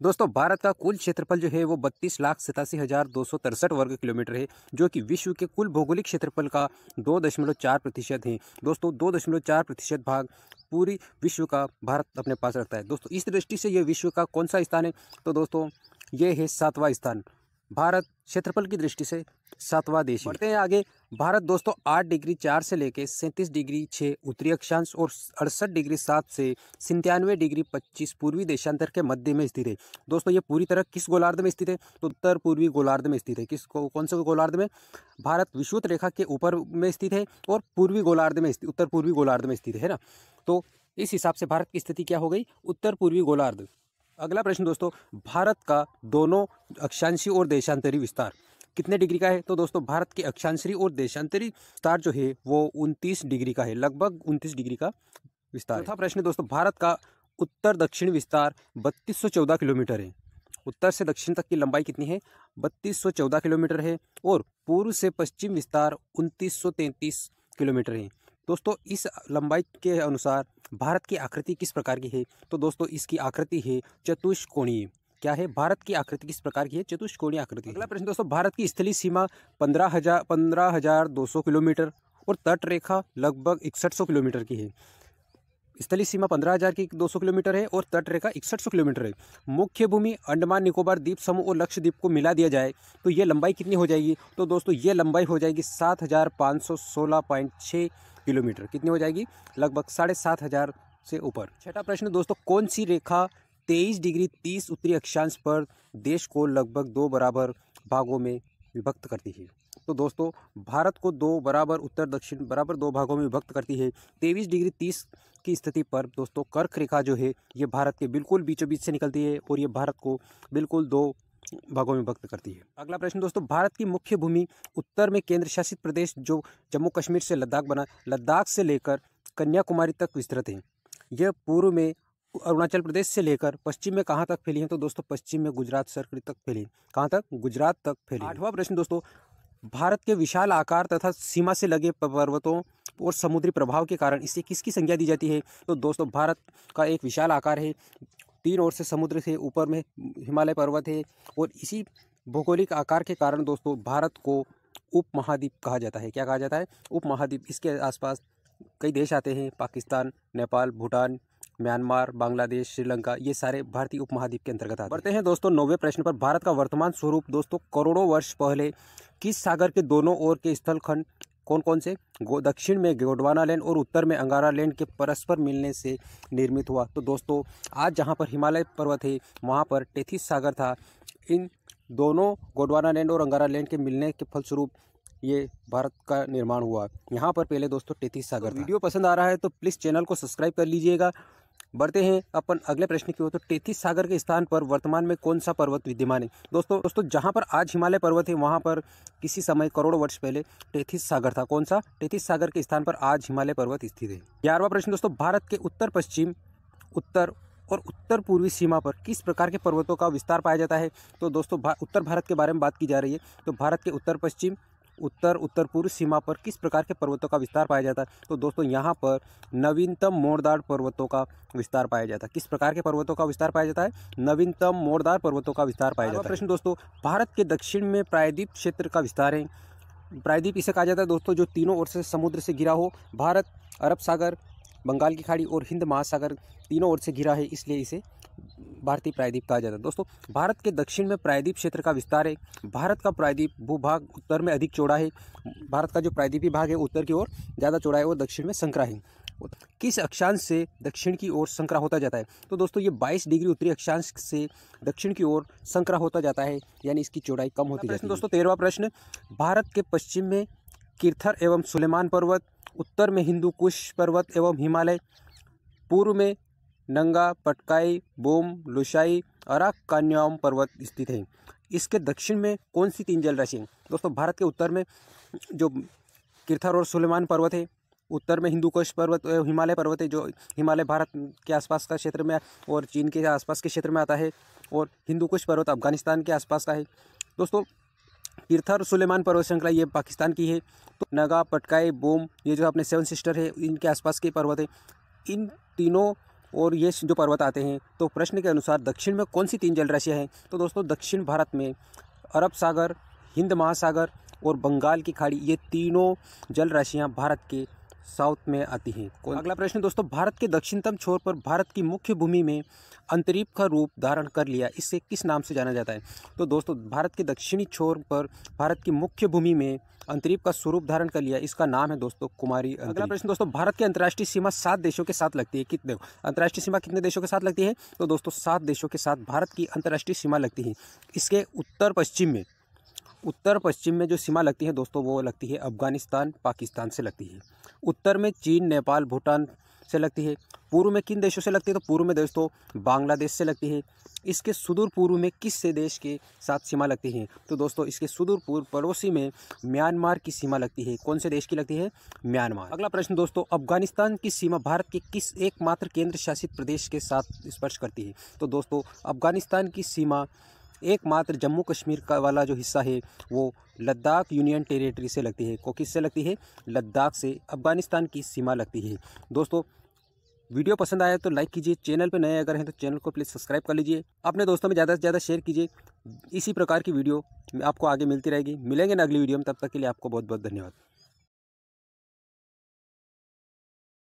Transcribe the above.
दोस्तों भारत का कुल क्षेत्रफल जो है वो 32,87,263 वर्ग किलोमीटर है, जो कि विश्व के कुल भौगोलिक क्षेत्रफल का 2.4% है। दोस्तों 2.4% भाग पूरी विश्व का भारत अपने पास रखता है। दोस्तों इस दृष्टि से ये विश्व का कौन सा स्थान है? तो दोस्तों ये है 7वां स्थान। भारत क्षेत्रफल की दृष्टि से 7वां देश है। बढ़ते हैं आगे। भारत दोस्तों 8 डिग्री 4 से लेकर 37 डिग्री 6 उत्तरी अक्षांश और 68 डिग्री 7 से 97 डिग्री 25 पूर्वी देशांतर के मध्य में स्थित है। दोस्तों ये पूरी तरह किस गोलार्ध में स्थित है? तो उत्तर पूर्वी गोलार्ध में स्थित है। कौन से गोलार्ध में? भारत विषुवत रेखा के ऊपर में स्थित है और पूर्वी गोलार्ध में उत्तर पूर्वी गोलार्ध में स्थित है ना। तो इस हिसाब से भारत की स्थिति क्या हो गई? उत्तर पूर्वी गोलार्ध। अगला प्रश्न दोस्तों, भारत का दोनों अक्षांशीय और देशांतरी विस्तार कितने डिग्री का है? तो दोस्तों भारत के अक्षांशीय और देशांतरी विस्तार जो है वो 29 डिग्री का है, लगभग 29 डिग्री का विस्तार। चौथा प्रश्न दोस्तों, भारत का उत्तर दक्षिण विस्तार 3214 किलोमीटर है। उत्तर से दक्षिण तक की लंबाई कितनी है? 3214 किलोमीटर है और पूर्व से पश्चिम विस्तार 2933 किलोमीटर है। दोस्तों इस लंबाई के अनुसार भारत की आकृति किस प्रकार की है? तो दोस्तों इसकी आकृति है चतुष्कोणीय। क्या है? भारत की आकृति किस प्रकार की है? चतुष्कोणीय आकृति। अगला प्रश्न दोस्तों, भारत की स्थलीय सीमा 15,200 किलोमीटर और तट रेखा लगभग 6100 किलोमीटर की है। स्थलीय सीमा 15,200 किलोमीटर है और तट रेखा 6100 किलोमीटर है। मुख्य भूमि अंडमान निकोबार द्वीप समूह और लक्षद्वीप को मिला दिया जाए तो ये लंबाई कितनी हो जाएगी? तो दोस्तों ये लंबाई हो जाएगी 7,516.6 किलोमीटर। कितनी हो जाएगी? लगभग 7,500 से ऊपर। छठा प्रश्न दोस्तों, कौन सी रेखा 23 डिग्री 30 उत्तरी अक्षांश पर देश को लगभग 2 बराबर भागों में विभक्त करती है? तो दोस्तों भारत को 2 बराबर उत्तर दक्षिण बराबर 2 भागों में विभक्त करती है। 23 डिग्री 30 की स्थिति पर दोस्तों कर्क रेखा जो है ये भारत के बिल्कुल बीचों बीच से निकलती है और ये भारत को बिल्कुल 2 भागों में विभक्त करती है। अगला प्रश्न दोस्तों, भारत की मुख्य भूमि उत्तर में केंद्र शासित प्रदेश जो जम्मू कश्मीर से लद्दाख बना, लद्दाख से लेकर कन्याकुमारी तक विस्तृत है। यह पूर्व में अरुणाचल प्रदेश से लेकर पश्चिम में कहाँ तक फैली है? तो दोस्तों पश्चिम में गुजरात सर्कल तक फैली। कहाँ तक? गुजरात तक फैली। आठवां प्रश्न दोस्तों, भारत के विशाल आकार तथा सीमा से लगे पर्वतों और समुद्री प्रभाव के कारण इसे किसकी संज्ञा दी जाती है? तो दोस्तों भारत का एक विशाल आकार है, 3 ओर से समुद्र से ऊपर में हिमालय पर्वत है और इसी भौगोलिक आकार के कारण दोस्तों भारत को उपमहाद्वीप कहा जाता है। क्या कहा जाता है? उपमहाद्वीप। इसके आसपास कई देश आते हैं, पाकिस्तान, नेपाल, भूटान, म्यांमार, बांग्लादेश, श्रीलंका, ये सारे भारतीय उपमहाद्वीप के अंतर्गत आते हैं। बढ़ते हैं दोस्तों 9वें प्रश्न पर। भारत का वर्तमान स्वरूप दोस्तों करोड़ों वर्ष पहले किस सागर के दोनों ओर के स्थलखंड कौन कौन से? दक्षिण में गोंडवाना लैंड और उत्तर में अंगारा लैंड के परस्पर मिलने से निर्मित हुआ। तो दोस्तों आज जहाँ पर हिमालय पर्वत है वहाँ पर टेथिस सागर था। इन दोनों गोंडवाना लैंड और अंगारा लैंड के मिलने के फलस्वरूप ये भारत का निर्माण हुआ। यहाँ पर पहले दोस्तों टेथिस सागर था। वीडियो पसंद आ रहा है तो प्लीज़ चैनल को सब्सक्राइब कर लीजिएगा। बढ़ते हैं अपन अगले प्रश्न की ओर। तो टेथिस सागर के स्थान पर वर्तमान में कौन सा पर्वत विद्यमान है? दोस्तों जहां पर आज हिमालय पर्वत है वहां पर किसी समय करोड़ों वर्ष पहले टेथिस सागर था। कौन सा? टेथिस सागर के स्थान पर आज हिमालय पर्वत स्थित है। 11वां प्रश्न दोस्तों, भारत के उत्तर पश्चिम, उत्तर और उत्तर पूर्वी सीमा पर किस प्रकार के पर्वतों का विस्तार पाया जाता है? तो दोस्तों उत्तर भारत के बारे में बात की जा रही है। तो भारत के उत्तर पश्चिम, उत्तर पूर्व सीमा पर किस प्रकार के पर्वतों का विस्तार पाया जाता है? तो दोस्तों यहाँ पर नवीनतम मोड़दार पर्वतों का विस्तार पाया जाता है। किस प्रकार के पर्वतों का विस्तार पाया जाता है? नवीनतम मोड़दार पर्वतों का विस्तार पाया जाता है। प्रश्न दोस्तों, भारत के दक्षिण में प्रायद्वीप क्षेत्र का विस्तार है। प्रायद्वीप इसे कहा जाता है दोस्तों जो तीनों ओर से समुद्र से घिरा हो। भारत अरब सागर, बंगाल की खाड़ी और हिंद महासागर तीनों ओर से घिरा है, इसलिए इसे भारतीय प्रायद्वीप कहा जाता है। दोस्तों भारत के दक्षिण में प्रायद्वीप क्षेत्र का विस्तार है। भारत का प्रायद्वीप भूभाग उत्तर में अधिक चौड़ा है। भारत का जो प्रायद्वीपीय भाग है उत्तर की ओर ज़्यादा चौड़ा है और दक्षिण में संकरा है। किस अक्षांश से दक्षिण की ओर संकरा होता जाता है? तो दोस्तों ये 22 डिग्री उत्तरी अक्षांश से दक्षिण की ओर संकरा होता जाता है, यानी इसकी चौड़ाई कम होती जाती है। दोस्तों 13वां प्रश्न, भारत के पश्चिम में किरथर एवं सुलेमान पर्वत, उत्तर में हिंदू कुश पर्वत एवं हिमालय, पूर्व में नंगा, पटकाई, बोम, लुशाई, अराकान्याम पर्वत स्थित हैं। इसके दक्षिण में कौन सी 3 जलराशि हैं? दोस्तों भारत के उत्तर में जो किरथर और सुलेमान पर्वत है, उत्तर में हिंदू कुश पर्वत हिमालय पर्वत है जो हिमालय भारत के आसपास का क्षेत्र में और चीन के आसपास के क्षेत्र में आता है, और हिंदू कुश पर्वत अफगानिस्तान के आसपास का है। दोस्तों किरथर सुलेमान पर्वत श्रृंखला ये पाकिस्तान की है। तो नगा, पटकाई, बोम ये जो अपने 7 सिस्टर है इनके आसपास के पर्वत है। इन तीनों और ये जो पर्वत आते हैं, तो प्रश्न के अनुसार दक्षिण में कौन सी 3 जल राशियाँ हैं? तो दोस्तों दक्षिण भारत में अरब सागर, हिंद महासागर और बंगाल की खाड़ी, ये तीनों जल राशियाँ भारत के साउथ में आती हैं। अगला प्रश्न दोस्तों, भारत के दक्षिणतम छोर पर भारत की मुख्य भूमि में अंतरीप का रूप धारण कर लिया, इसे किस नाम से जाना जाता है? तो दोस्तों भारत के दक्षिणी छोर पर भारत की मुख्य भूमि में अंतरीप का स्वरूप धारण कर लिया, इसका नाम है दोस्तों कुमारी अंतरीप। अगला प्रश्न दोस्तों, भारत की अंतर्राष्ट्रीय सीमा 7 देशों के साथ लगती है। कितने अंतर्राष्ट्रीय सीमा कितने देशों के साथ लगती है? तो दोस्तों 7 देशों के साथ भारत की अंतर्राष्ट्रीय सीमा लगती है। इसके उत्तर पश्चिम में जो सीमा लगती है दोस्तों, वो लगती है अफगानिस्तान पाकिस्तान से लगती है। उत्तर में चीन, नेपाल, भूटान से लगती है। पूर्व में किन देशों से लगती है? तो पूर्व में दोस्तों बांग्लादेश से लगती है। इसके सुदूर पूर्व में किस से देश के साथ सीमा लगती है? तो दोस्तों इसके सुदूर पूर्व पड़ोसी में म्यांमार की सीमा लगती है। कौन से देश की लगती है? म्यांमार। अगला प्रश्न दोस्तों, अफगानिस्तान की सीमा भारत के किस एकमात्र केंद्र शासित प्रदेश के साथ स्पर्श करती है? तो दोस्तों अफगानिस्तान की सीमा एकमात्र जम्मू कश्मीर का वाला जो हिस्सा है वो लद्दाख यूनियन टेरिटरी से लगती है। को किससे लगती है? लद्दाख से अफगानिस्तान की सीमा लगती है। दोस्तों वीडियो पसंद आया तो लाइक कीजिए, चैनल पर नए अगर हैं तो चैनल को प्लीज़ सब्सक्राइब कर लीजिए, अपने दोस्तों में ज़्यादा से ज़्यादा शेयर कीजिए। इसी प्रकार की वीडियो आपको आगे मिलती रहेगी। मिलेंगे ना अगली वीडियो में, तब तक के लिए आपको बहुत बहुत धन्यवाद।